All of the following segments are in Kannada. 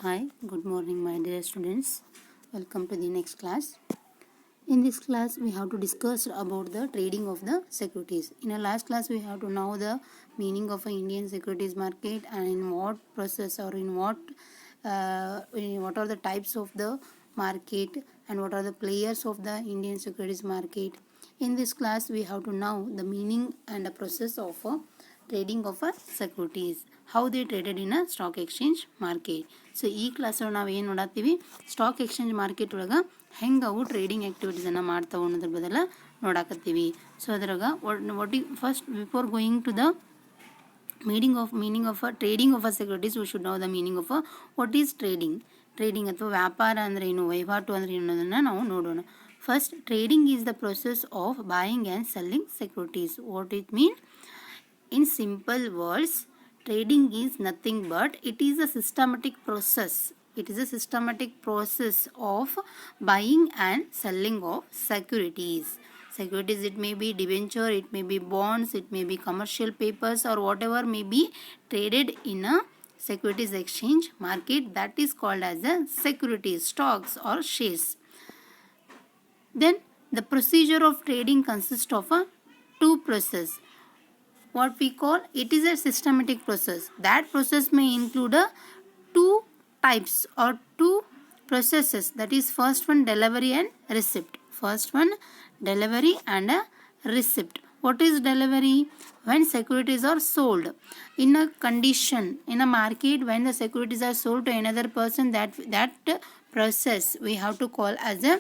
Hi, good morning, my dear students. Welcome to the next class. In this class, we have to discuss about the trading of the securities. In our last class, we have to know the meaning of an Indian securities market and in what process or in what are the types of the market and what are the players of the Indian securities market. In this class, we have to know the meaning and the process of trading of securities, how they traded in a stock exchange market. So ಈ ಕ್ಲಾಸ್ ನಾವು ಏನು ನೋಡತ್ತೀವಿ, ಸ್ಟಾಕ್ ಎಕ್ಸ್ಚೇಂಜ್ ಮಾರ್ಕೆಟ್ ಒಳಗೆ ಹೆಂಗೆ ಅವು ಟ್ರೇಡಿಂಗ್ ಆ್ಯಕ್ಟಿವಿಟೀಸನ್ನು ಮಾಡ್ತಾವೆ ಅನ್ನೋದ್ರ ಬದಲ ನೋಡಾಕತ್ತೀವಿ. ಸೊ ಅದ್ರಾಗ what first before going to the meaning of a trading of a securities, we should know the meaning of a what is trading ಅಥವಾ ವ್ಯಾಪಾರ ಅಂದ್ರೆ ಏನು, ವಹಿವಾಟು ಅಂದ್ರೆ ಏನು ಅನ್ನೋದನ್ನ ನಾವು ನೋಡೋಣ. First, trading is the process of buying and selling securities. What it mean? In simple words, trading is nothing but it is a systematic process. It is a systematic process of buying and selling of securities. Securities, it may be debenture, it may be bonds, it may be commercial papers or whatever may be traded in a securities exchange market, that is called as a securities, stocks or shares. Then the procedure of trading consists of a two process. What we call it is a systematic process. That process may include two types or two processes. That is, first one, delivery and receipt. First one, delivery and a receipt. What is delivery? When securities are sold in a condition in a market, when the securities are sold to another person, that process we have to call as a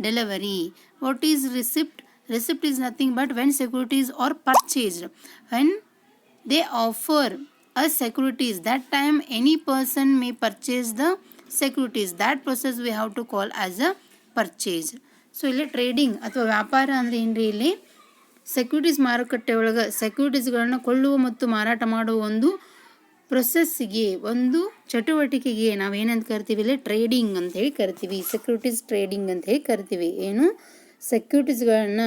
delivery. What is receipt? Receipt is nothing but when securities are purchased, when they offer us securities, that time any person may purchase the securities. That process we have to call as a purchase. So ಇಲ್ಲಿ ಟ್ರೇಡಿಂಗ್ ಅಥವಾ ವ್ಯಾಪಾರ ಅಂದರೆ ಏನ್ರಿ, ಇಲ್ಲಿ ಸೆಕ್ಯೂರಿಟೀಸ್ ಮಾರುಕಟ್ಟೆ ಒಳಗೆ ಸೆಕ್ಯೂರಿಟೀಸ್ಗಳನ್ನು ಕೊಳ್ಳುವ ಮತ್ತು ಮಾರಾಟ ಮಾಡುವ ಒಂದು ಪ್ರೊಸೆಸ್ಸಿಗೆ, ಒಂದು ಚಟುವಟಿಕೆಗೆ ನಾವೇನಂತ ಕರಿತೀವಿ, ಇಲ್ಲಿ ಟ್ರೇಡಿಂಗ್ ಅಂತ ಹೇಳಿ ಕರಿತೀವಿ. ಸೆಕ್ಯೂರಿಟೀಸ್ ಟ್ರೇಡಿಂಗ್ ಅಂತ ಹೇಳಿ ಕರಿತೀವಿ. ಏನು, ಸೆಕ್ಯೂರಿಟೀಸ್ಗಳನ್ನು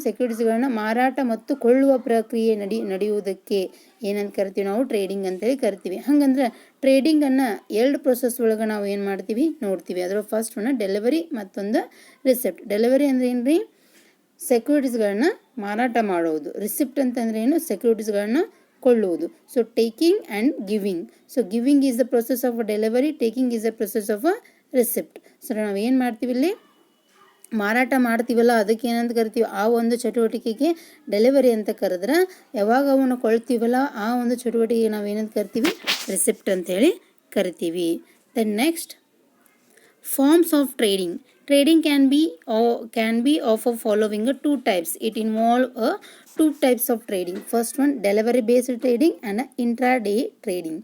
ಸೆಕ್ಯೂರಿಟೀಸ್ಗಳನ್ನ ಮಾರಾಟ ಮತ್ತು ಕೊಳ್ಳುವ ಪ್ರಕ್ರಿಯೆ ನಡೆಯುವುದಕ್ಕೆ ಏನಂತ ಕರಿತೀವಿ, ನಾವು ಟ್ರೇಡಿಂಗ್ ಅಂತೇಳಿ ಕರಿತೀವಿ. ಹಂಗಂದ್ರೆ ಟ್ರೇಡಿಂಗನ್ನು ಎರಡು ಪ್ರೊಸೆಸ್ ಒಳಗೆ ನಾವು ಏನು ಮಾಡ್ತೀವಿ ನೋಡ್ತೀವಿ. ಅದರ ಫಸ್ಟ್ ಒನ್ ಡೆಲಿವರಿ, ಮತ್ತೊಂದು ರಿಸಿಪ್ಟ್. ಡೆಲಿವರಿ ಅಂದ್ರೆ ಏನ್ರಿ, ಸೆಕ್ಯೂರಿಟೀಸ್ಗಳನ್ನ ಮಾರಾಟ ಮಾಡುವುದು. ರಿಸಿಪ್ಟ್ ಅಂತಂದ್ರೆ ಏನು, ಸೆಕ್ಯೂರಿಟೀಸ್ಗಳನ್ನ ಕೊಳ್ಳುವುದು. So taking and giving. So giving is the process of a delivery, taking is the process of a receipt. So ನಾವು ಏನು ಮಾಡ್ತೀವಿ, ಇಲ್ಲಿ ಮಾರಾಟ ಮಾಡ್ತೀವಲ್ಲ ಅದಕ್ಕೆ ಏನಂತ ಕರಿತೀವಿ, ಆ ಒಂದು ಚಟುವಟಿಕೆಗೆ ಡೆಲಿವರಿ ಅಂತ ಕರೆದ್ರೆ, ಯಾವಾಗ ಅವನ್ನ ಕೊಳ್ತೀವಲ್ಲ ಆ ಒಂದು ಚಟುವಟಿಕೆಗೆ ನಾವು ಏನಂತ ಕರಿತೀವಿ, ರಿಸಿಪ್ಟ್ ಅಂತೇಳಿ ಕರಿತೀವಿ. Then next, forms of trading. Trading can be of a following two types. It involve two types of trading. First one, delivery based trading and intraday trading.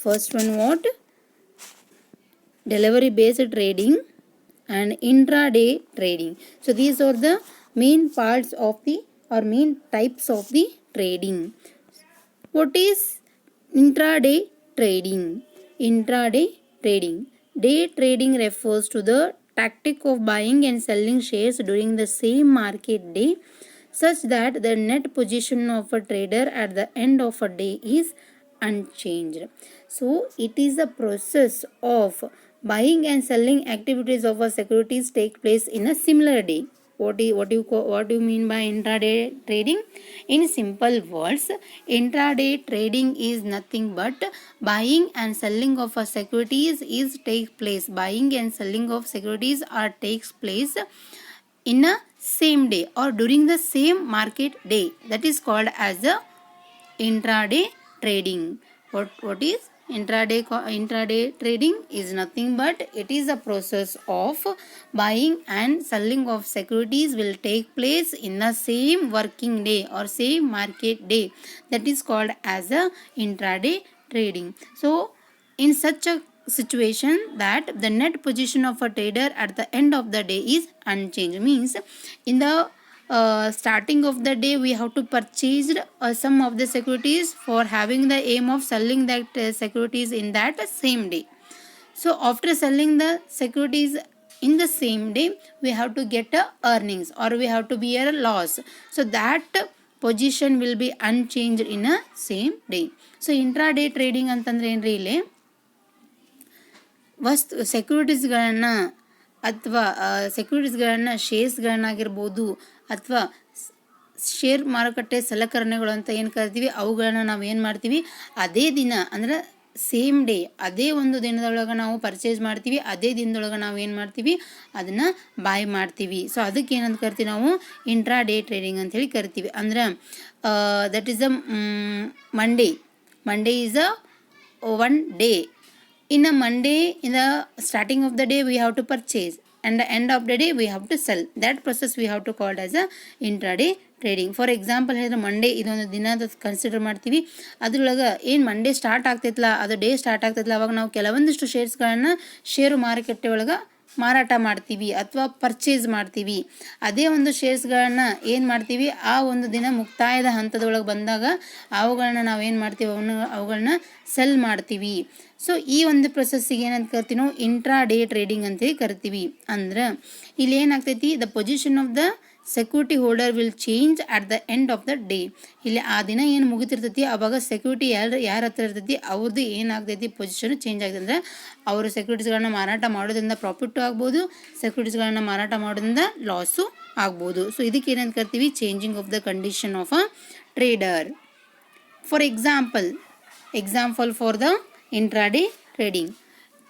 First one, what? Delivery based trading and intraday trading. So these are the main parts of the or main types of the trading. What is intraday trading? Intraday trading. Day trading refers to the tactic of buying and selling shares during the same market day such that the net position of a trader at the end of a day is unchanged. So it is a process of buying and selling activities of a securities take place in a similar day. What do you mean by intraday trading? In simple words, intraday trading is nothing but buying and selling of a securities buying and selling of securities takes place in a same day or during the same market day. That is called as a intraday trading. What is intraday trading? Is nothing but it is a process of buying and selling of securities will take place in the same working day or same market day. That is called as a intraday trading. So in such a situation that the net position of a trader at the end of the day is unchanged, means in the starting of the day we have to purchase some of the securities for having the aim of selling that securities in that same day. So after selling the securities in the same day, we have to get earnings or we have to bear a loss. So that position will be unchanged in a same day. So intraday trading ಅಂತಂದ್ರೆ ಏನ್ರಿ, ಇಲ್ಲಿ ಸೆಕ್ಯೂರಿಟೀಸ್ಗಳನ್ನು ಅಥವಾ ಸೆಕ್ಯೂರಿಟೀಸ್ಗಳನ್ನು ಶೇರ್ಸ್ಗಳನ್ನಾಗಿರ್ಬೋದು ಅಥವಾ ಶೇರ್ ಮಾರುಕಟ್ಟೆ ಸಲಕರಣೆಗಳು ಅಂತ ಏನು ಕರಿತೀವಿ ಅವುಗಳನ್ನ ನಾವು ಏನು ಮಾಡ್ತೀವಿ ಅದೇ ದಿನ ಅಂದರೆ ಸೇಮ್ ಡೇ ಅದೇ ಒಂದು ದಿನದೊಳಗೆ ನಾವು ಪರ್ಚೇಸ್ ಮಾಡ್ತೀವಿ, ಅದೇ ದಿನದೊಳಗೆ ನಾವು ಏನು ಮಾಡ್ತೀವಿ ಅದನ್ನು ಬಾಯ್ ಮಾಡ್ತೀವಿ. ಸೊ ಅದಕ್ಕೆ ಏನಂತ ಕರಿತೀವಿ ನಾವು ಇಂಟ್ರಾ ಡೇ ಟ್ರೇಡಿಂಗ್ ಅಂಥೇಳಿ ಕರಿತೀವಿ. ಅಂದ್ರೆ that is a Monday is a one day. In a Monday, in the starting of the day we have to purchase and the end of the day we have to sell. That process we have to call as a intraday trading. For example ಹೇಳಿದ್ರೆ ಮಂಡೇ ಇದೊಂದು ದಿನದ ಕನ್ಸಿಡರ್ ಮಾಡ್ತೀವಿ. ಅದ್ರೊಳಗೆ ಏನು ಮಂಡೇ ಸ್ಟಾರ್ಟ್ ಆಗ್ತೈತಲ್ಲ ಅದು ಡೇ ಸ್ಟಾರ್ಟ್ ಆಗ್ತೈತಲ್ಲ ಅವಾಗ ನಾವು ಕೆಲವೊಂದಿಷ್ಟು ಶೇರ್ಸ್ಗಳನ್ನು ಷೇರು ಮಾರುಕಟ್ಟೆ ಒಳಗೆ ಮಾರಾಟ ಮಾಡ್ತೀವಿ ಅಥವಾ ಪರ್ಚೇಸ್ ಮಾಡ್ತೀವಿ. ಅದೇ ಒಂದು ಶೇರ್ಸ್ಗಳನ್ನ ಏನು ಮಾಡ್ತೀವಿ ಆ ಒಂದು ದಿನ ಮುಕ್ತಾಯದ ಹಂತದೊಳಗೆ ಬಂದಾಗ ಅವುಗಳನ್ನ ನಾವೇನು ಮಾಡ್ತೀವಿ ಅವುಗಳನ್ನ ಸೆಲ್ ಮಾಡ್ತೀವಿ. ಸೊ ಈ ಒಂದು ಪ್ರೊಸೆಸ್ಸಿಗೆ ಏನಂತ ಕರಿತೀವಿ ನಾವು ಇಂಟ್ರಾ ಡೇ ಟ್ರೇಡಿಂಗ್ ಅಂತೇಳಿ ಕರಿತೀವಿ. ಅಂದ್ರೆ ಇಲ್ಲಿ ಏನಾಗ್ತೈತಿ the position of the security holder will change at the end of the day. ಇಲ್ಲಿ ಆ ದಿನ ಏನು ಮುಗಿತಿರ್ತೈತಿ ಅವಾಗ ಸೆಕ್ಯೂರಿಟಿ ಯಾರ ಹತ್ರ ಇರ್ತೈತಿ ಅವ್ರದ್ದು ಏನಾಗ್ತೈತಿ ಪೊಸಿಷನ್ ಚೇಂಜ್ ಆಗ್ತದೆ. ಅಂದರೆ ಅವರು ಸೆಕ್ಯೂರಿಟೀಸ್ಗಳನ್ನ ಮಾರಾಟ ಮಾಡೋದ್ರಿಂದ ಪ್ರಾಫಿಟ್ಟು ಆಗ್ಬೋದು, ಸೆಕ್ಯೂರಿಟೀಸ್ಗಳನ್ನ ಮಾರಾಟ ಮಾಡೋದ್ರಿಂದ ಲಾಸು ಆಗ್ಬೋದು. ಸೊ ಇದಕ್ಕೆ ಏನಂತ ಕರಿತೀವಿ changing of the condition of a trader. For example for the intraday trading,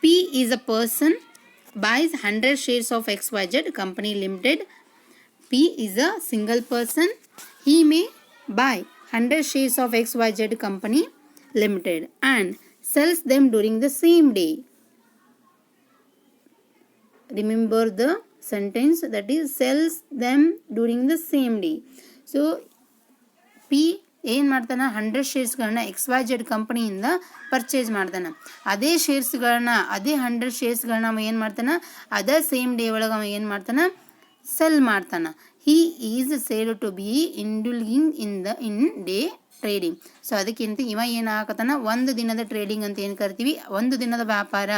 P is a person buys 100 shares of XYZ company limited. P is a single person. He may buy 100 shares of XYZ company limited and sells them during the same day. Remember the sentence, that is sells them during the same day. So P ಏನು ಮಾಡ್ತಾನೆ 100 ಶೇರ್ಸ್ಗಳನ್ನ XYZ ಕಂಪನಿಯಿಂದ ಪರ್ಚೇಸ್ ಮಾಡ್ತಾನೆ. ಅದೇ ಶೇರ್ಸ್ಗಳನ್ನ ಅದೇ 100 ಶೇರ್ಸ್ಗಳನ್ನ ಅವ ಏನು ಮಾಡ್ತಾನೆ ಅದೇ ಸೇಮ್ ಡೇ ಒಳಗೆ ಅವ ಏನು ಮಾಡ್ತಾನೆ ಸೆಲ್ ಮಾಡ್ತಾನೆ. He is said to be indulging in day trading. So ಅದಕ್ಕಿಂತ ಇವ ಏನಾಗತ್ತಾನ ಒಂದು ದಿನದ ಟ್ರೇಡಿಂಗ್ ಅಂತ ಏನು ಕರಿತೀವಿ, ಒಂದು ದಿನದ ವ್ಯಾಪಾರ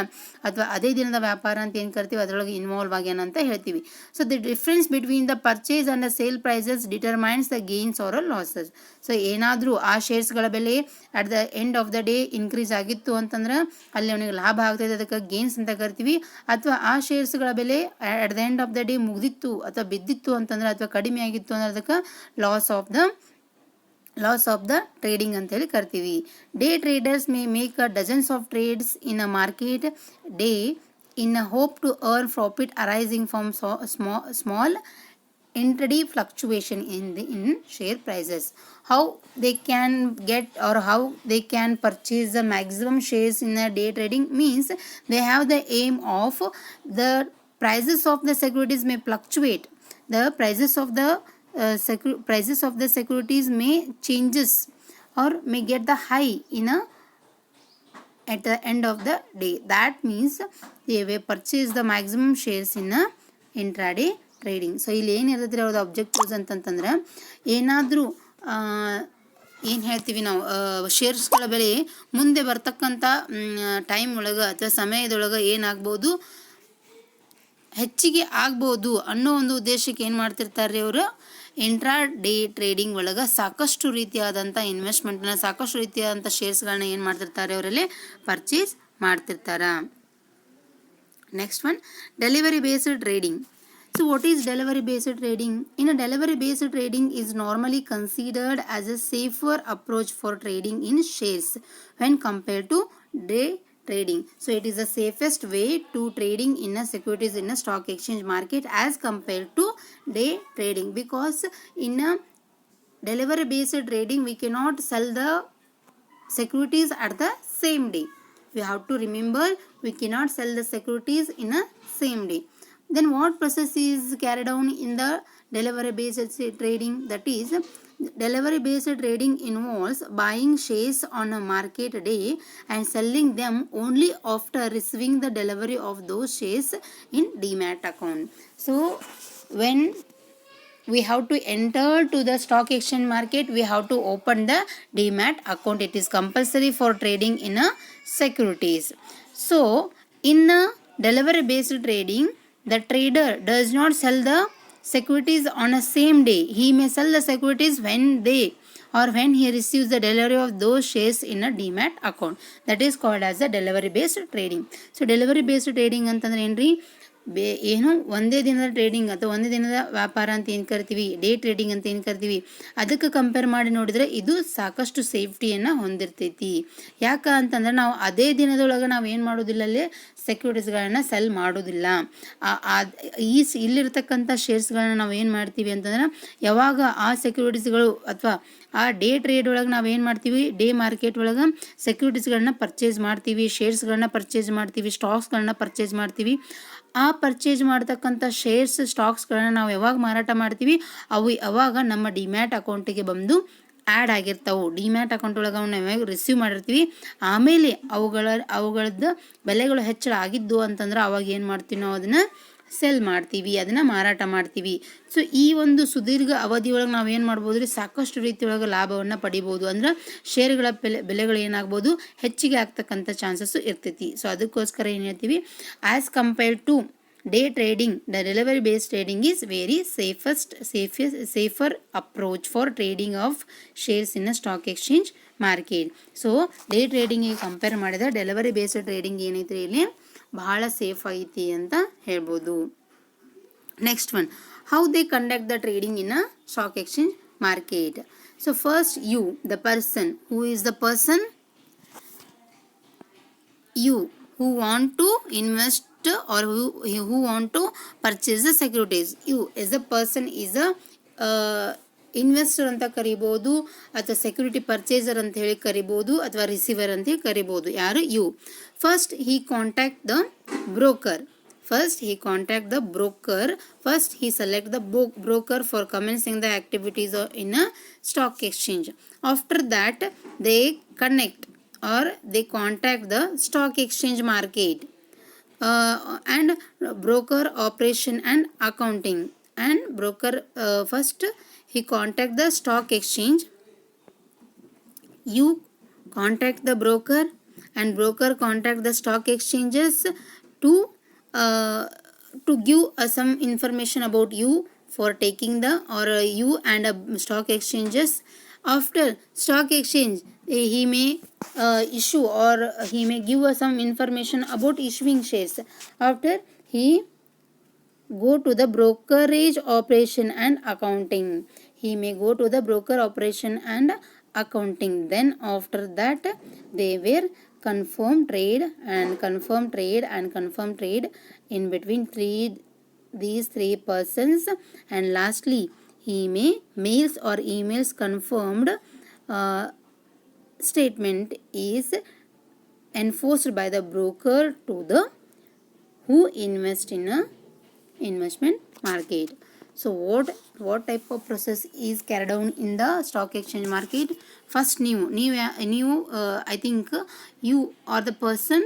ಅಥವಾ ಅದೇ ದಿನದ ವ್ಯಾಪಾರ ಅಂತ ಏನು ಕರಿತೀವಿ ಅದರೊಳಗೆ ಇನ್ವಾಲ್ವ್ ಆಗ್ಯಾನ ಅಂತ ಹೇಳ್ತೀವಿ. So the difference between the purchase and the sale prices determines the gains or losses. So ಏನಾದರೂ ಆ ಶೇರ್ಸ್ಗಳ ಬೆಲೆ at the end of the day increase ಆಗಿತ್ತು ಅಂತಂದ್ರೆ ಅಲ್ಲಿ ಅವನಿಗೆ ಲಾಭ ಆಗ್ತದೆ, ಅದಕ್ಕೆ ಗೇನ್ಸ್ ಅಂತ ಕರಿತೀವಿ. ಅಥವಾ ಆ ಶೇರ್ಸ್ಗಳ ಬೆಲೆ at the end of the day ಮುಗಿದಿತ್ತು ಅಥವಾ ಬಿದ್ದಿತ್ತು ಅಂತಂದ್ರೆ ಅಥವಾ ಕಡಿಮೆ ಆಗಿತ್ತು ಅಂದ್ರೆ ಅದಕ್ಕೆ ಲಾಸ್ ಆಫ್ ದ ಟ್ರೇಡಿಂಗ್ ಅಂತೇಳಿ ಕರಿತೀವಿ. Day traders May make dozens of trades in a market day in a hope to earn profit arising from small intraday fluctuation in share prices. How they can get or how they can purchase the maximum shares in a day trading means they have the aim of the prices of the securities may fluctuate. The prices of the securities may changes or may get the high at the end of the day. That means they will purchase the maximum shares in a intraday trading. So ಇಲ್ಲಿ ಏನಿರ್ತೈತಿ ಅವ್ರದ್ದು ಅಬ್ಜೆಕ್ಟಿವ್ಸ್ ಅಂತಂತಂದ್ರೆ ಏನಾದರೂ ಏನು ಹೇಳ್ತೀವಿ ನಾವು ಶೇರ್ಸ್ಗಳ ಬೆಲೆ ಮುಂದೆ ಬರ್ತಕ್ಕಂಥ ಟೈಮ್ ಒಳಗೆ ಅಥವಾ ಸಮಯದೊಳಗೆ ಏನಾಗ್ಬೋದು ಹೆಚ್ಚಿಗೆ ಆಗ್ಬೋದು ಅನ್ನೋ ಒಂದು ಉದ್ದೇಶಕ್ಕೆ ಏನು ಮಾಡ್ತಿರ್ತಾರೆ ಅವರು ಇಂಟ್ರಾ ಡೇ ಟ್ರೇಡಿಂಗ್ ಒಳಗೆ ಸಾಕಷ್ಟು ರೀತಿಯಾದಂಥ ಇನ್ವೆಸ್ಟ್ಮೆಂಟ್ನ ಸಾಕಷ್ಟು ರೀತಿಯಾದಂಥ ಶೇರ್ಸ್ಗಳನ್ನ ಏನು ಮಾಡ್ತಿರ್ತಾರೆ ಅವರಲ್ಲಿ ಪರ್ಚೇಸ್ ಮಾಡ್ತಿರ್ತಾರೆ. Next one delivery based trading. So what is delivery based trading? In a delivery based trading is normally considered as a safer approach for trading in shares when compared to day trading. So it is the safest way to trading in a securities in a stock exchange market as compared to day trading, because in a delivery based trading we cannot sell the securities at the same day. We have to remember we cannot sell the securities in a same day. Then what process is carried on in the delivery based trading? That is, delivery based trading involves buying shares on a market day and selling them only after receiving the delivery of those shares in demat account. So when we have to enter to the stock exchange market, we have to open the demat account. It is compulsory for trading in a securities. So in a delivery based trading, the trader does not sell the securities on a same day. He may sell the securities when they or when he receives the delivery of those shares in a demat account. That is called as the delivery based trading. So delivery based trading ಅಂತಂದ್ರೆ ಏನ್ರಿ, ಏನು ಒಂದೇ ದಿನದ ಟ್ರೇಡಿಂಗ್ ಅಥವಾ ಒಂದೇ ದಿನದ ವ್ಯಾಪಾರ ಅಂತ ಏನು ಕರಿತೀವಿ, ಡೇ ಟ್ರೇಡಿಂಗ್ ಅಂತ ಏನು ಕರಿತೀವಿ, ಅದಕ್ಕೆ ಕಂಪೇರ್ ಮಾಡಿ ನೋಡಿದ್ರೆ ಇದು ಸಾಕಷ್ಟು ಸೇಫ್ಟಿಯನ್ನು ಹೊಂದಿರ್ತೈತಿ. ಯಾಕೆ ಅಂತಂದ್ರೆ ನಾವು ಅದೇ ದಿನದೊಳಗೆ ನಾವು ಏನು ಮಾಡೋದಿಲ್ಲ, ಅಲ್ಲಿ ಸೆಕ್ಯೂರಿಟೀಸ್ಗಳನ್ನ ಸೆಲ್ ಮಾಡೋದಿಲ್ಲ. ಇಲ್ಲಿರ್ತಕ್ಕಂಥ ಶೇರ್ಸ್ಗಳನ್ನ ನಾವು ಏನು ಮಾಡ್ತೀವಿ ಅಂತಂದ್ರೆ, ಯಾವಾಗ ಆ ಸೆಕ್ಯೂರಿಟೀಸ್ಗಳು ಅಥವಾ ಆ ಡೇ ಟ್ರೇಡ್ ಒಳಗೆ ನಾವು ಏನು ಮಾಡ್ತೀವಿ, ಡೇ ಮಾರ್ಕೆಟ್ ಒಳಗೆ ಸೆಕ್ಯೂರಿಟೀಸ್ಗಳನ್ನ ಪರ್ಚೇಸ್ ಮಾಡ್ತೀವಿ, ಶೇರ್ಸ್ಗಳನ್ನ ಪರ್ಚೇಸ್ ಮಾಡ್ತೀವಿ, ಸ್ಟಾಕ್ಸ್ಗಳನ್ನ ಪರ್ಚೇಸ್ ಮಾಡ್ತೀವಿ. ಆ ಪರ್ಚೇಸ್ ಮಾಡ್ತಕ್ಕಂಥ ಶೇರ್ಸ್ ಸ್ಟಾಕ್ಸ್ಗಳನ್ನ ನಾವು ಯಾವಾಗ ಮಾರಾಟ ಮಾಡ್ತೀವಿ, ಅವು ಯಾವಾಗ ನಮ್ಮ ಡಿಮ್ಯಾಟ್ ಅಕೌಂಟಿಗೆ ಬಂದು ಆ್ಯಡ್ ಆಗಿರ್ತಾವೆ. ಡಿಮ್ಯಾಟ್ ಅಕೌಂಟ್ ಒಳಗೆ ನಾವು ಯಾವಾಗ ರಿಸೀವ್ ಮಾಡಿರ್ತೀವಿ, ಆಮೇಲೆ ಅವುಗಳದ್ದು ಬೆಲೆಗಳು ಹೆಚ್ಚಳ ಆಗಿದ್ದು ಅಂತಂದ್ರೆ ಅವಾಗ ಏನು ಮಾಡ್ತೀವಿ, ನಾವು ಅದನ್ನು ಸೆಲ್ ಮಾಡ್ತೀವಿ, ಅದನ್ನು ಮಾರಾಟ ಮಾಡ್ತೀವಿ. ಸೊ ಈ ಒಂದು ಸುದೀರ್ಘ ಅವಧಿಯೊಳಗೆ ನಾವು ಏನು ಮಾಡ್ಬೋದು ರೀ, ಸಾಕಷ್ಟು ರೀತಿಯೊಳಗೆ ಲಾಭವನ್ನು ಪಡಿಬೋದು. ಅಂದ್ರೆ ಶೇರ್ಗಳ ಬೆಲೆಗಳು ಏನಾಗ್ಬೋದು, ಹೆಚ್ಚಿಗೆ ಆಗ್ತಕ್ಕಂಥ ಚಾನ್ಸಸ್ಸು ಇರ್ತೈತಿ. ಸೊ ಅದಕ್ಕೋಸ್ಕರ ಏನು ಹೇಳ್ತೀವಿ, as compare to day trading, the delivery based trading is very safer approach for trading of shares in a stock exchange market. So day ಟ್ರೇಡಿಂಗಿಗೆ ಕಂಪೇರ್ ಮಾಡಿದ ಡೆಲಿವರಿ ಬೇಸ್ಡ್ ಟ್ರೇಡಿಂಗ್ ಏನೈತಿ ಇಲ್ಲಿ ಬಹಳ ಸೇಫ್ ಐತಿ ಅಂತ ಹೇಳ್ಬೋದು. Next one, how they conduct the trading in a stock exchange market. So first you, the person, who is the person, you who want to invest or who want to purchase the securities. You as a person is a investor ಅಂತ ಕರಿಬೋದು, ಅಥವಾ ಸೆಕ್ಯೂರಿಟಿ ಪರ್ಚೇಸರ್ ಅಂತ ಹೇಳಿ ಕರಿಬೋದು, ಅಥವಾ ರಿಸೀವರ್ ಅಂತ ಹೇಳಿ ಕರಿಬೋದು. ಯಾರು? You. First he contact the broker. First he contact the broker. First he select the broker for commencing the activities in a stock exchange. After that they connect or they contact the stock exchange market and broker operation and accounting. And broker first he contact the stock exchange. You contact the broker and broker contact the stock exchanges to give some information about you for taking the or you and stock exchanges. After stock exchange he may issue or he may give us some information about issuing shares. After he go to the brokerage operation and accounting. He may go to the broker operation and accounting. Then after that they were confirm trade and confirm trade and confirm trade in between these three persons. And lastly he may mails or emails confirmed statement is enforced by the broker to the who invest in a investment market. So what type of process is carried out in the stock exchange market? First new I think you are the person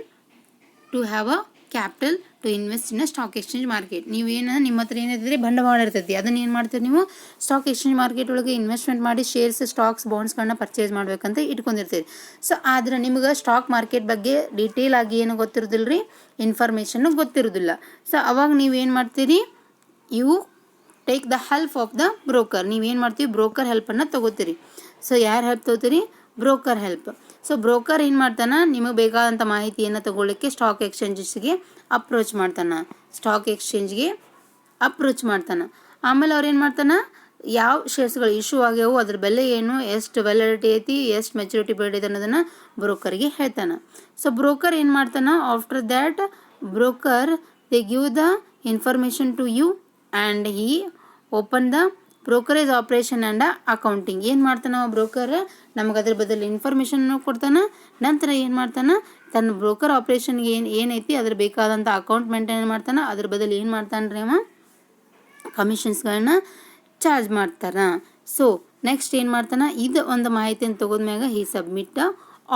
to have a capital to invest in a stock exchange market. ನೀವೇನು ನಿಮ್ಮ ಹತ್ರ ಏನಿದ್ರೆ ಬಂಡವಾಳ ಇರ್ತೈತಿ, ಅದನ್ನ ಏನು ಮಾಡ್ತೀರಿ ನೀವು ಸ್ಟಾಕ್ ಎಕ್ಸ್ಚೇಂಜ್ ಮಾರ್ಕೆಟ್ ಒಳಗೆ ಇನ್ವೆಸ್ಟ್ಮೆಂಟ್ ಮಾಡಿ ಶೇರ್ಸ್ ಸ್ಟಾಕ್ಸ್ ಬಾಂಡ್ಸ್ಗಳನ್ನ ಪರ್ಚೇಸ್ ಮಾಡ್ಬೇಕಂತ ಇಟ್ಕೊಂಡಿರ್ತೀರಿ. ಸೊ ಆದ್ರೆ ನಿಮ್ಗೆ ಸ್ಟಾಕ್ ಮಾರ್ಕೆಟ್ ಬಗ್ಗೆ ಡೀಟೇಲ್ ಆಗಿ ಏನು ಗೊತ್ತಿರೋದಿಲ್ಲ ರೀ, ಇನ್ಫಾರ್ಮೇಷನ್ನು ಗೊತ್ತಿರೋದಿಲ್ಲ. ಸೊ ಅವಾಗ ನೀವೇನು ಮಾಡ್ತೀರಿ, you take the help of the broker. ನೀವೇನು ಮಾಡ್ತೀವಿ, ಬ್ರೋಕರ್ ಹೆಲ್ಪನ್ನು ತೊಗೋತೀರಿ. ಸೊ ಯಾರು ಹೆಲ್ಪ್ ತೊಗೋತೀರಿ? Broker help. ಸೊ ಬ್ರೋಕರ್ ಏನು ಮಾಡ್ತಾನೆ, ನಿಮಗೆ ಬೇಕಾದಂಥ ಮಾಹಿತಿಯನ್ನು ತಗೊಳ್ಳಿಕ್ಕೆ ಸ್ಟಾಕ್ ಎಕ್ಸ್ಚೇಂಜಸ್ಗೆ ಅಪ್ರೋಚ್ ಮಾಡ್ತಾನೆ, ಸ್ಟಾಕ್ ಎಕ್ಸ್ಚೇಂಜ್ಗೆ ಅಪ್ರೋಚ್ ಮಾಡ್ತಾನೆ. ಆಮೇಲೆ ಅವ್ರು ಏನು ಮಾಡ್ತಾನೆ, ಯಾವ ಶೇರ್ಸ್ಗಳು ಇಶ್ಯೂ ಆಗ್ಯಾವು, ಅದ್ರ ಬೆಲೆ ಏನು, ಎಷ್ಟು ವ್ಯಾಲಿಡಿಟಿ ಐತಿ, ಎಷ್ಟು ಮೆಚುರಿಟಿ ಪೀರಿಯಡ್ ಐತೆ ಅನ್ನೋದನ್ನು ಬ್ರೋಕರ್ಗೆ ಹೇಳ್ತಾನೆ. ಸೊ ಬ್ರೋಕರ್ ಏನು ಮಾಡ್ತಾನೆ, after that broker they give the information to you and he open the brokerage operation and accounting. ಏನು ಮಾಡ್ತಾನೆ ಬ್ರೋಕರ್, ನಮಗೆ ಅದ್ರ ಬದಲು ಇನ್ಫಾರ್ಮೇಷನ್ನು ಕೊಡ್ತಾನೆ. ನಂತರ ಏನು ಮಾಡ್ತಾನೆ, ತನ್ನ ಬ್ರೋಕರ್ ಆಪ್ರೇಷನ್ಗೆ ಏನೈತಿ ಅದ್ರ ಬೇಕಾದಂಥ ಅಕೌಂಟ್ ಮೇಂಟೈನ್ ಮಾಡ್ತಾನೆ. ಅದ್ರ ಬದಲು ಏನು ಮಾಡ್ತಾನೆ ರೀ ಅವ, ಕಮಿಷನ್ಸ್ಗಳನ್ನ ಚಾರ್ಜ್ ಮಾಡ್ತಾನೆ. ಸೊ ನೆಕ್ಸ್ಟ್ ಏನು ಮಾಡ್ತಾನೆ, ಇದು ಒಂದು ಮಾಹಿತಿಯನ್ನು ತಗೋದ್ಮ್ಯಾಗ ಹಿ ಸಬ್ಮಿಟ್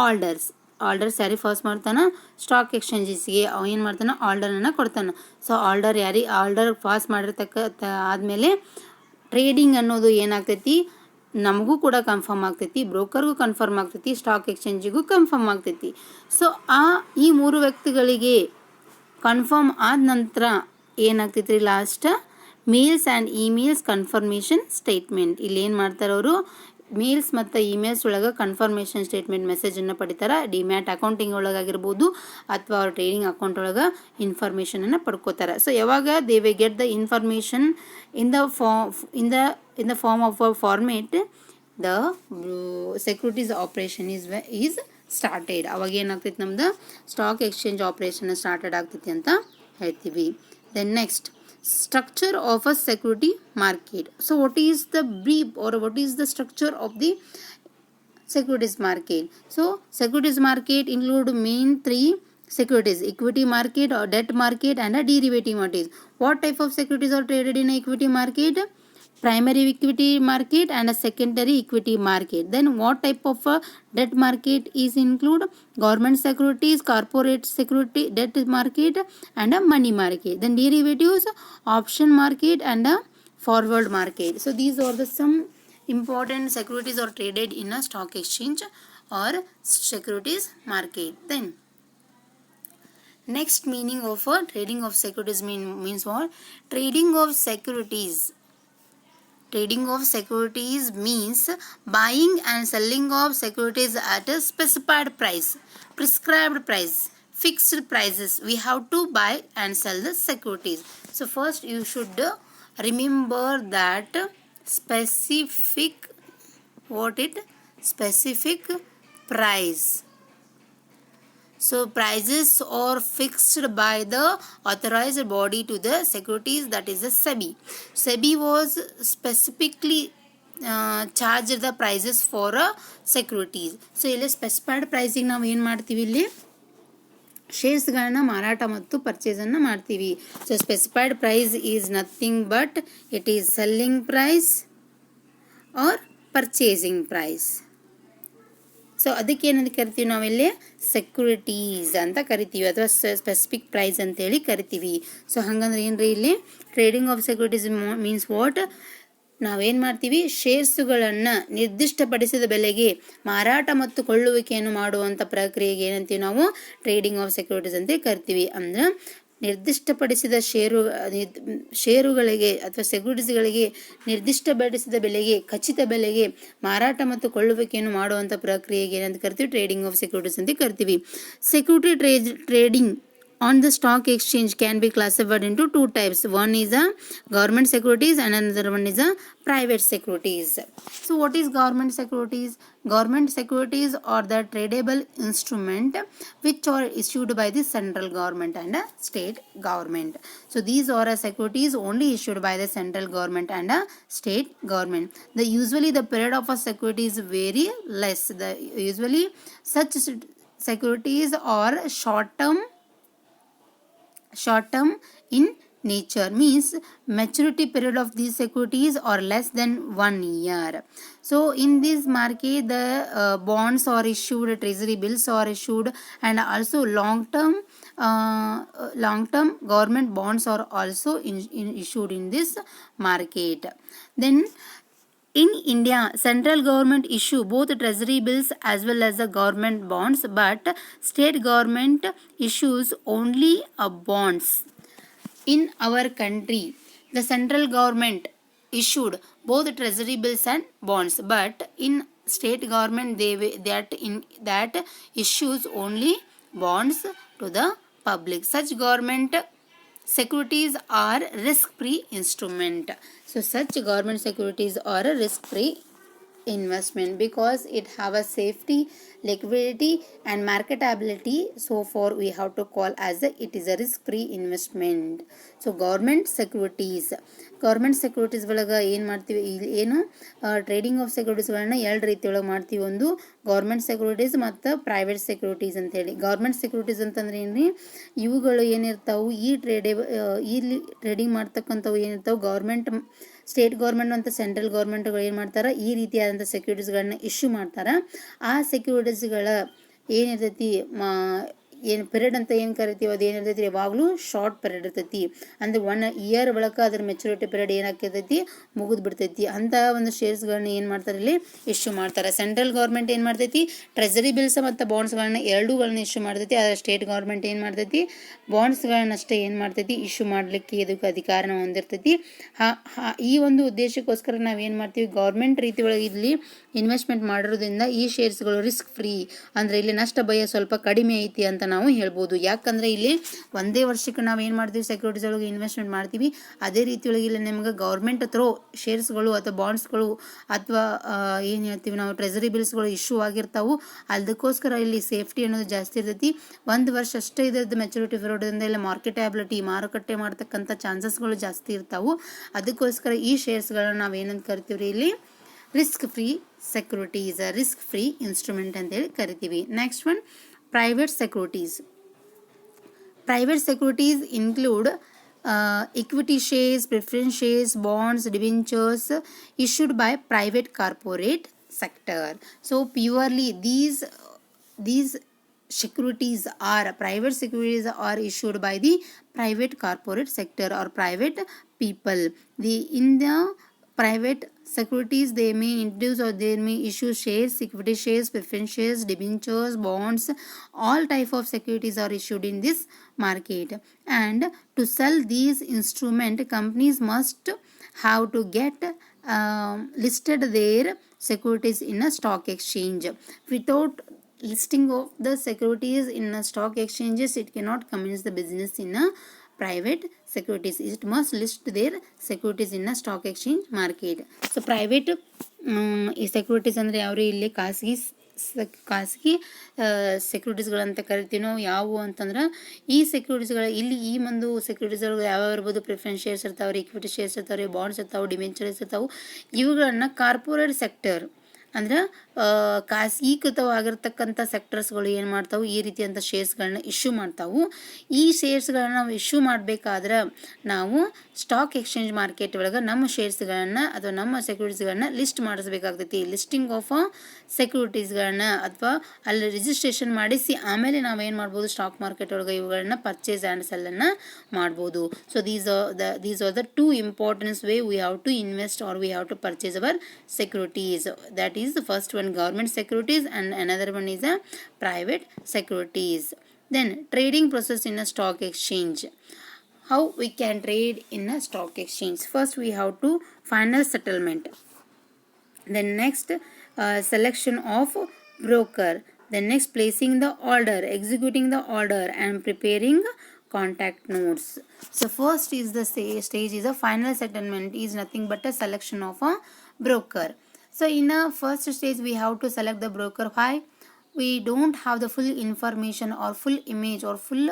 ಆರ್ಡರ್ಸ್ ಯಾರಿಗೆ ಪಾಸ್ ಮಾಡ್ತಾನೆ, ಸ್ಟಾಕ್ ಎಕ್ಸ್ಚೇಂಜಸ್ಗೆ ಅವ ಏನು ಮಾಡ್ತಾನೆ, ಆರ್ಡರನ್ನು ಕೊಡ್ತಾನೆ. ಸೊ ಆರ್ಡರ್ ಪಾಸ್ ಆದಮೇಲೆ ಟ್ರೇಡಿಂಗ್ ಅನ್ನೋದು ಏನಾಗ್ತೈತಿ, ನಮಗೂ ಕೂಡ ಕನ್ಫರ್ಮ್ ಆಗ್ತೈತಿ, ಬ್ರೋಕರ್ಗೂ ಕನ್ಫರ್ಮ್ ಆಗ್ತೈತಿ, ಸ್ಟಾಕ್ ಎಕ್ಸ್ಚೇಂಜಿಗೂ ಕನ್ಫರ್ಮ್ ಆಗ್ತೈತಿ. ಸೊ ಈ ಮೂರು ವ್ಯಕ್ತಿಗಳಿಗೆ ಕನ್ಫರ್ಮ್ ಆದ ನಂತರ ಏನಾಗ್ತೈತಿ ರೀ, last mails and emails confirmation statement. ಇಲ್ಲಿ ಏನು ಮಾಡ್ತಾರೆ ಅವರು, ಮೇಲ್ಸ್ ಮತ್ತು ಇಮೇಲ್ಸ್ ಒಳಗೆ ಕನ್ಫರ್ಮೇಷನ್ ಸ್ಟೇಟ್ಮೆಂಟ್ ಮೆಸೇಜನ್ನು ಪಡಿತಾರೆ. ಡಿಮ್ಯಾಟ್ ಅಕೌಂಟಿಂಗ್ ಒಳಗಾಗಿರ್ಬೋದು ಅಥವಾ ಅವ್ರ ಟ್ರೇಡಿಂಗ್ ಅಕೌಂಟ್ ಒಳಗೆ ಇನ್ಫಾರ್ಮೇಷನನ್ನು ಪಡ್ಕೋತಾರೆ. ಸೊ ಯಾವಾಗ they we get the information in the form of a format, the securities operation is started. ಅವಾಗ ಏನಾಗ್ತೈತಿ, ನಮ್ದು ಸ್ಟಾಕ್ ಎಕ್ಸ್ಚೇಂಜ್ ಆಪರೇಷನ್ ಸ್ಟಾರ್ಟೆಡ್ ಆಗ್ತೈತಿ ಅಂತ ಹೇಳ್ತೀವಿ. Then next, structure of a security market. So what is the brief or what is the structure of the securities market? So securities market include main three securities: equity market or debt market and a derivative market. What type of securities are traded in equity market? Primary equity market and a secondary equity market. Then what type of debt market is include? Government securities, corporate security debt market and a money market. Then derivatives, option market and a forward market. So these are the some important securities are traded in a stock exchange or securities market. Then next meaning of trading of securities means what? Trading of securities means buying and selling of securities at a specified price, prescribed price, fixed prices. We have to buy and sell the securities. So first you should remember that specific price. So prices are fixed by the authorized body to the securities, that is the SEBI. SEBI was specifically charged the prices for securities. So ಇಲ್ಲಿ ಸ್ಪೆಸಿಫೈಡ್ ಪ್ರೈಸಿಗೆ ನಾವು ಏನು ಮಾಡ್ತೀವಿ, ಇಲ್ಲಿ ಶೇರ್ಸ್ಗಳನ್ನ ಮಾರಾಟ ಮತ್ತು ಪರ್ಚೇಸನ್ನು ಮಾಡ್ತೀವಿ. So specified price is nothing but it is selling price or purchasing price. So ಅದಕ್ಕೆ ಏನಂತ ಕರಿತೀವಿ, ನಾವಿಲ್ಲಿ ಸೆಕ್ಯೂರಿಟೀಸ್ ಅಂತ ಕರಿತೀವಿ ಅಥವಾ ಸ್ಪೆಸಿಫಿಕ್ ಪ್ರೈಸ್ ಅಂತೇಳಿ ಕರಿತೀವಿ. ಸೊ ಹಂಗಂದ್ರೆ ಏನ್ರಿ, ಇಲ್ಲಿ trading of securities means what? ನಾವೇನು ಮಾಡ್ತೀವಿ, ಶೇರ್ಸುಗಳನ್ನು ನಿರ್ದಿಷ್ಟಪಡಿಸಿದ ಬೆಲೆಗೆ ಮಾರಾಟ ಮತ್ತು ಕೊಳ್ಳುವಿಕೆಯನ್ನು ಮಾಡುವಂಥ ಪ್ರಕ್ರಿಯೆಗೆ ಏನಂತೀವಿ ನಾವು? ಟ್ರೇಡಿಂಗ್ ಆಫ್ ಸೆಕ್ಯೂರಿಟೀಸ್ ಅಂತ ಕರಿತೀವಿ. ಅಂದ್ರೆ ನಿರ್ದಿಷ್ಟಪಡಿಸಿದ ಷೇರುಗಳಿಗೆ ಅಥವಾ ಸೆಕ್ಯೂರಿಟೀಸ್ಗಳಿಗೆ ನಿರ್ದಿಷ್ಟಪಡಿಸಿದ ಬೆಲೆಗೆ, ಖಚಿತ ಬೆಲೆಗೆ ಮಾರಾಟ ಮತ್ತು ಕೊಳ್ಳುವಿಕೆಯನ್ನು ಮಾಡುವಂಥ ಪ್ರಕ್ರಿಯೆಗೆ ಏನಂತ ಕರಿತೀವಿ? ಟ್ರೇಡಿಂಗ್ ಆಫ್ ಸೆಕ್ಯೂರಿಟೀಸ್ ಅಂತ ಕರಿತೀವಿ. Security trading on the stock exchange can be classified into two types. One is a government securities and another one is a private securities. So what is government securities? Government securities are the tradable instrument which are issued by the central government and a state government. So these are securities only issued by the central government and a state government. Usually the period of a security is very less. Usually such securities are short term in nature, means maturity period of these securities are less than 1 year. So in this market the bonds are issued, treasury bills are issued, and also long term government bonds are also issued in this market. Then in India, central government issue both treasury bills as well as the government bonds, but state government issues only bonds. In our country, the central government issued both treasury bills and bonds, but in state government that issues only bonds to the public. Such government securities are risk-free instrument. So such government securities are a risk-free investment because it have a safety, liquidity and marketability. So for we have to call as it is a risk-free investment. So government securities ಒಳಗೆ ಏನು ಮಾಡ್ತೀವಿ, ಏನು ಟ್ರೇಡಿಂಗ್ ಆಫ್ ಸೆಕ್ಯೂರಿಟೀಸ್ಗಳನ್ನ ಎರಡು ರೀತಿ ಒಳಗೆ ಮಾಡ್ತೀವಿ. ಒಂದು ಗೌರ್ಮೆಂಟ್ ಸೆಕ್ಯೂರಿಟೀಸ್ ಮತ್ತು ಪ್ರೈವೇಟ್ ಸೆಕ್ಯೂರಿಟೀಸ್ ಅಂತೇಳಿ. ಗೌರ್ಮೆಂಟ್ ಸೆಕ್ಯೂರಿಟೀಸ್ ಅಂತಂದ್ರೆ ಏನ್ರಿ, ಇವುಗಳು ಏನಿರ್ತಾವು, ಇಲ್ಲಿ ಟ್ರೇಡಿಂಗ್ ಮಾಡ್ತಕ್ಕಂಥವು ಏನಿರ್ತಾವೆ, ಗೌರ್ಮೆಂಟ್, ಸ್ಟೇಟ್ ಗೌರ್ಮೆಂಟ್ ಮತ್ತು ಸೆಂಟ್ರಲ್ ಗೌರ್ಮೆಂಟ್ಗಳು ಏನು ಮಾಡ್ತಾರೆ, ಈ ರೀತಿಯಾದಂಥ ಸೆಕ್ಯೂರಿಟೀಸ್ಗಳನ್ನ ಇಶ್ಯೂ ಮಾಡ್ತಾರೆ. ಆ ಸೆಕ್ಯೂರಿಟೀಸ್ಗಳ ಏನಿರ್ತೈತಿ, ಏನು ಪೀರಿಯಡ್ ಅಂತ ಏನು ಕರಿತೀವಿ ಅದು ಏನಿರ್ತೈತಿ ಯಾವಾಗಲೂ ಶಾರ್ಟ್ ಪೀರಿಯಡ್ ಇರ್ತೈತಿ. ಅಂದರೆ 1 ಇಯರ್ ಒಳಗೆ ಅದ್ರ ಮೆಚುರಿಟಿ ಪೀರಿಯಡ್ ಏನಾಗ್ತೈತಿ ಮುಗಿದು ಬಿಡ್ತೈತಿ. ಅಂತ ಒಂದು ಶೇರ್ಸ್ಗಳನ್ನ ಏನು ಮಾಡ್ತಾರೆ ಇಲ್ಲಿ ಇಶ್ಯೂ ಮಾಡ್ತಾರೆ. ಸೆಂಟ್ರಲ್ ಗೌರ್ಮೆಂಟ್ ಏನು ಮಾಡ್ತೈತಿ ಟ್ರೆಜರಿ ಬಿಲ್ಸ್ ಮತ್ತು ಬಾಂಡ್ಸ್ಗಳನ್ನ ಎರಡೂಗಳನ್ನ ಇಶ್ಯೂ ಮಾಡ್ತೈತಿ. ಆದರೆ ಸ್ಟೇಟ್ ಗೌರ್ಮೆಂಟ್ ಏನು ಮಾಡ್ತೈತಿ ಬಾಂಡ್ಸ್ಗಳನ್ನಷ್ಟೇ ಏನು ಮಾಡ್ತೈತಿ ಇಶ್ಯೂ ಮಾಡಲಿಕ್ಕೆ ಇದಕ್ಕೆ ಅಧಿಕಾರನ ಹೊಂದಿರ್ತೈತಿ. ಈ ಒಂದು ಉದ್ದೇಶಕ್ಕೋಸ್ಕರ ನಾವೇನು ಮಾಡ್ತೀವಿ ಗೌರ್ಮೆಂಟ್ ರೀತಿ ಒಳಗೆ ಇಲ್ಲಿ ಇನ್ವೆಸ್ಟ್ಮೆಂಟ್ ಮಾಡಿರೋದ್ರಿಂದ ಈ ಶೇರ್ಸ್ಗಳು ರಿಸ್ಕ್ ಫ್ರೀ ಅಂದರೆ ಇಲ್ಲಿ ನಷ್ಟ ಭಯ ಸ್ವಲ್ಪ ಕಡಿಮೆ ಐತಿ ಅಂತ ನಾವು ಹೇಳ್ಬೋದು. ಯಾಕಂದರೆ ಇಲ್ಲಿ ಒಂದೇ ವರ್ಷಕ್ಕೆ ನಾವು ಏನು ಮಾಡ್ತೀವಿ ಸೆಕ್ಯೂರಿಟೀಸ್ ಒಳಗೆ ಇನ್ವೆಸ್ಟ್ಮೆಂಟ್ ಮಾಡ್ತೀವಿ. ಅದೇ ರೀತಿಯೊಳಗೆ ಇಲ್ಲಿ ನಿಮ್ಗೆ ಗೌರ್ಮೆಂಟ್ ಥ್ರೋ ಶೇರ್ಸ್ಗಳು ಅಥವಾ ಬಾಂಡ್ಸ್ಗಳು ಅಥವಾ ಏನು ಹೇಳ್ತೀವಿ ನಾವು ಟ್ರೆಜರಿ ಬಿಲ್ಸ್ಗಳು ಇಶ್ಯೂ ಆಗಿರ್ತಾವೆ. ಅದಕ್ಕೋಸ್ಕರ ಇಲ್ಲಿ ಸೇಫ್ಟಿ ಅನ್ನೋದು ಜಾಸ್ತಿ ಇರ್ತೈತಿ. 1 ವರ್ಷ ಅಷ್ಟೇ ಇದ್ರದ್ದು ಮೆಚುರಿಟಿ ಇರೋದ್ರಿಂದ ಇಲ್ಲಿ ಮಾರ್ಕೆಟಬಿಲಿಟಿ ಮಾರುಕಟ್ಟೆ ಮಾಡ್ತಕ್ಕಂಥ ಚಾನ್ಸಸ್ಗಳು ಜಾಸ್ತಿ ಇರ್ತಾವೆ. ಅದಕ್ಕೋಸ್ಕರ ಈ ಶೇರ್ಸ್ಗಳನ್ನ ನಾವು ಏನಂತ ಕರಿತೀವಿ ರೀ ಇಲ್ಲಿ risk free securities, risk free instrument ಅಂತೇಳಿ ಕರಿತೀವಿ. Next one private securities. Private securities include equity shares, preference shares, bonds, debentures issued by private corporate sector. So purely these securities are private securities are issued by the private corporate sector or private people. In the private securities they may introduce or they may issue shares, equity shares, preference shares, debentures, bonds. All type of securities are issued in this market, and to sell these instrument companies must have to get listed their securities in a stock exchange. Without listing of the securities in a stock exchanges it cannot commence the business in a private securities. It must list their securities in a stock exchange market. So private securities ಅಂದರೆ ಯಾವ್ರಿ ಇಲ್ಲಿ ಖಾಸಗಿ ಸೆಕ್ಯೂರಿಟೀಸ್ಗಳಂತ ಕರಿತೀವಿ ನಾವು. ಯಾವುವು ಅಂತಂದ್ರೆ ಈ ಸೆಕ್ಯೂರಿಟೀಸ್ಗಳ ಇಲ್ಲಿ ಈ ಒಂದು ಸೆಕ್ಯೂರಿಟೀಸ್ಗಳು ಯಾವ್ಯಾವ ಇರ್ಬೋದು ಪ್ರಿಫರೆನ್ಸ್ ಶೇರ್ಸ್ ಇರ್ತಾವ್ರಿ, ಇಕ್ವಿಟಿ ಶೇರ್ಸ್ ಇರ್ತಾವ್ರಿ, ಬಾಂಡ್ಸ್ ಇರ್ತಾವೆ, ಡಿಬೆಂಚರ್ಸ್ ಇರ್ತಾವೆ. ಇವುಗಳನ್ನ ಕಾರ್ಪೊರೇಟ್ ಸೆಕ್ಟರ್ ಅಂದ್ರೆ ಖಾಸಗೀಕೃತವಾಗಿರ್ತಕ್ಕಂಥ ಸೆಕ್ಟರ್ಸ್ಗಳು ಏನು ಮಾಡ್ತಾವೆ ಈ ರೀತಿಯಂಥ ಶೇರ್ಸ್ಗಳನ್ನ ಇಶ್ಯೂ ಮಾಡ್ತಾವೆ. ಈ ಶೇರ್ಸ್ಗಳನ್ನ ನಾವು ಇಶ್ಯೂ ಮಾಡಬೇಕಾದ್ರೆ ನಾವು ಸ್ಟಾಕ್ ಎಕ್ಸ್ಚೇಂಜ್ ಮಾರ್ಕೆಟ್ ಒಳಗೆ ನಮ್ಮ ಶೇರ್ಸ್ಗಳನ್ನು ಅಥವಾ ನಮ್ಮ ಸೆಕ್ಯೂರಿಟೀಸ್ಗಳನ್ನ ಲಿಸ್ಟ್ ಮಾಡಿಸ್ಬೇಕಾಗ್ತೈತಿ. ಲಿಸ್ಟಿಂಗ್ ಆಫ್ ಸೆಕ್ಯೂರಿಟೀಸ್ಗಳನ್ನ ಅಥವಾ ಅಲ್ಲಿ ರಿಜಿಸ್ಟ್ರೇಷನ್ ಮಾಡಿಸಿ ಆಮೇಲೆ ನಾವೇನು ಮಾಡ್ಬೋದು ಸ್ಟಾಕ್ ಮಾರ್ಕೆಟ್ ಒಳಗೆ ಇವುಗಳನ್ನ ಪರ್ಚೇಸ್ ಆ್ಯಂಡ್ ಸೆಲ್ಲನ್ನು ಮಾಡ್ಬೋದು. So these are the two importance way we have to invest or we have to purchase our securities. That is the first one government securities and another one is a private securities. Then trading process in a stock exchange. How we can trade in a stock exchange? First we have to final settlement, then next selection of broker, then next placing the order, executing the order and preparing contact notes. So first is the stage is a final settlement, is nothing but a selection of a broker. So in a first stage we have to select the broker. Why? We don't have the full information or full image or full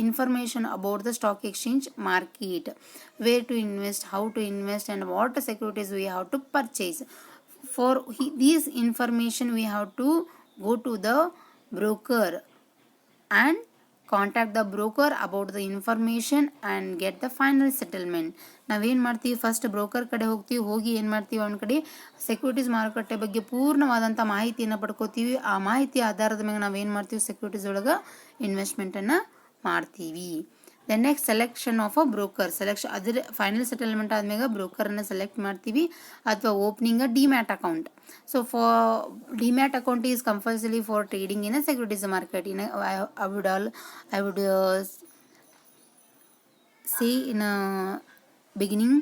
information about the stock exchange market, where to invest, how to invest and what securities we have to purchase. For this information we have to go to the broker and contact the broker about the information and get the final settlement. ನಾವೇನು ಮಾಡ್ತೀವಿ ಫಸ್ಟ್ ಬ್ರೋಕರ್ ಕಡೆ ಹೋಗ್ತೀವಿ, ಹೋಗಿ ಏನು ಮಾಡ್ತೀವಿ ಅವನ ಕಡೆ ಸೆಕ್ಯೂರಿಟೀಸ್ ಮಾರುಕಟ್ಟೆ ಬಗ್ಗೆ ಪೂರ್ಣವಾದಂಥ ಮಾಹಿತಿಯನ್ನು ಪಡ್ಕೋತೀವಿ. ಆ ಮಾಹಿತಿ ಆಧಾರದ ಮೇಲೆ ನಾವೇನು ಮಾಡ್ತೀವಿ ಸೆಕ್ಯೂರಿಟೀಸ್ ಒಳಗೆ ಇನ್ವೆಸ್ಟ್ಮೆಂಟನ್ನು ಮಾಡ್ತೀವಿ. Then next selection of a broker, ಅದರ ಫೈನಲ್ ಸೆಟಲ್ಮೆಂಟ್ ಆದ್ಮೇಲೆ ಬ್ರೋಕರನ್ನು ಸೆಲೆಕ್ಟ್ ಮಾಡ್ತೀವಿ ಅಥವಾ opening a demat account. So for demat account is compulsory for trading in a securities market. I would say in a beginning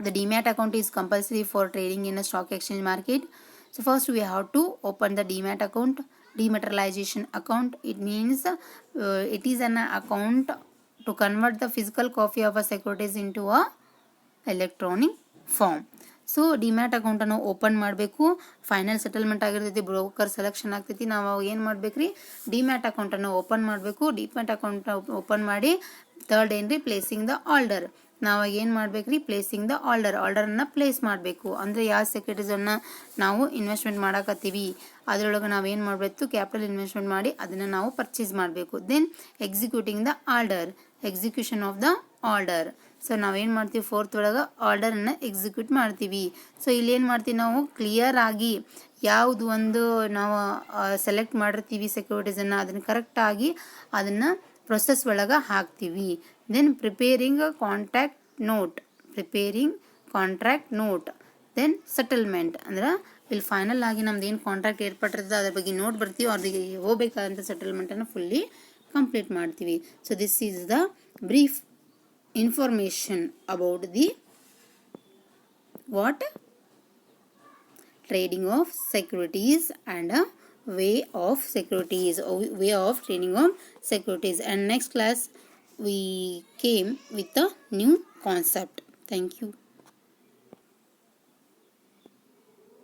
the demat account is compulsory for trading in a stock exchange market. So first we have to open the demat account. Dematerialization account, it means it is an account to convert the physical copy of a securities into a electronic form. So demat ಅಕೌಂಟನ್ನು ಓಪನ್ ಮಾಡಬೇಕು. ಫೈನಲ್ ಸೆಟಲ್ಮೆಂಟ್ ಆಗಿರ್ತೈತಿ, ಬ್ರೋಕರ್ ಸೆಲೆಕ್ಷನ್ ಆಗ್ತೈತಿ. ನಾವು ಏನು ಮಾಡ್ಬೇಕ್ರಿ ಡಿಮ್ಯಾಟ್ ಅಕೌಂಟನ್ನು ಓಪನ್ ಮಾಡಬೇಕು. ಡಿಮ್ಯಾಟ್ ಅಕೌಂಟ್ ಓಪನ್ ಮಾಡಿ ಥರ್ಡ್ ಏನ್ರಿ ಪ್ಲೇಸಿಂಗ್ ದ ಆರ್ಡರ್. ನಾವು ಏನು ಮಾಡ್ಬೇಕ್ರಿ ಪ್ಲೇಸಿಂಗ್ ದ ಆರ್ಡರನ್ನು ಪ್ಲೇಸ್ ಮಾಡಬೇಕು. ಅಂದರೆ ಯಾವ ಸೆಕ್ಯೂರಿಟೀಸನ್ನು ನಾವು ಇನ್ವೆಸ್ಟ್ಮೆಂಟ್ ಮಾಡಕತ್ತೀವಿ ಅದರೊಳಗೆ ನಾವು ಏನು ಮಾಡಬೇಕು ಕ್ಯಾಪಿಟಲ್ ಇನ್ವೆಸ್ಟ್ಮೆಂಟ್ ಮಾಡಿ ಅದನ್ನು ನಾವು ಪರ್ಚೇಸ್ ಮಾಡಬೇಕು. Then executing the order, execution of the order. So ನಾವೇನು ಮಾಡ್ತೀವಿ ಫೋರ್ತ್ ಒಳಗೆ ಆರ್ಡರನ್ನು ಎಕ್ಸಿಕ್ಯೂಟ್ ಮಾಡ್ತೀವಿ. ಸೊ ಇಲ್ಲಿ ಏನು ಮಾಡ್ತೀವಿ ನಾವು ಕ್ಲಿಯರ್ ಆಗಿ ಯಾವುದು ಒಂದು ನಾವು ಸೆಲೆಕ್ಟ್ ಮಾಡಿರ್ತೀವಿ ಸೆಕ್ಯೂರಿಟೀಸನ್ನು ಅದನ್ನು ಕರೆಕ್ಟಾಗಿ ಅದನ್ನು ಪ್ರೊಸೆಸ್ ಒಳಗೆ ಹಾಕ್ತೀವಿ. Then preparing contract note then settlement ಅಂದ್ರೆ ಇಲ್ಲಿ ಫೈನಲ್ ಆಗಿ ನಮ್ದು ಏನು ಕಾಂಟ್ರಾಕ್ಟ್ ಏರ್ಪಟ್ಟಿರ್ತದೆ ಅದ್ರ ಬಗ್ಗೆ ನೋಟ್ ಬರ್ತೀವಿ, ಅವ್ರಿಗೆ ಹೋಗ್ಬೇಕಾದಂಥ ಸೆಟಲ್ಮೆಂಟನ್ನು ಫುಲ್ಲಿ ಕಂಪ್ಲೀಟ್ ಮಾಡ್ತೀವಿ. So this is the brief information about the trading of securities and a way of trading of securities. And next class we came with a new concept. Thank you.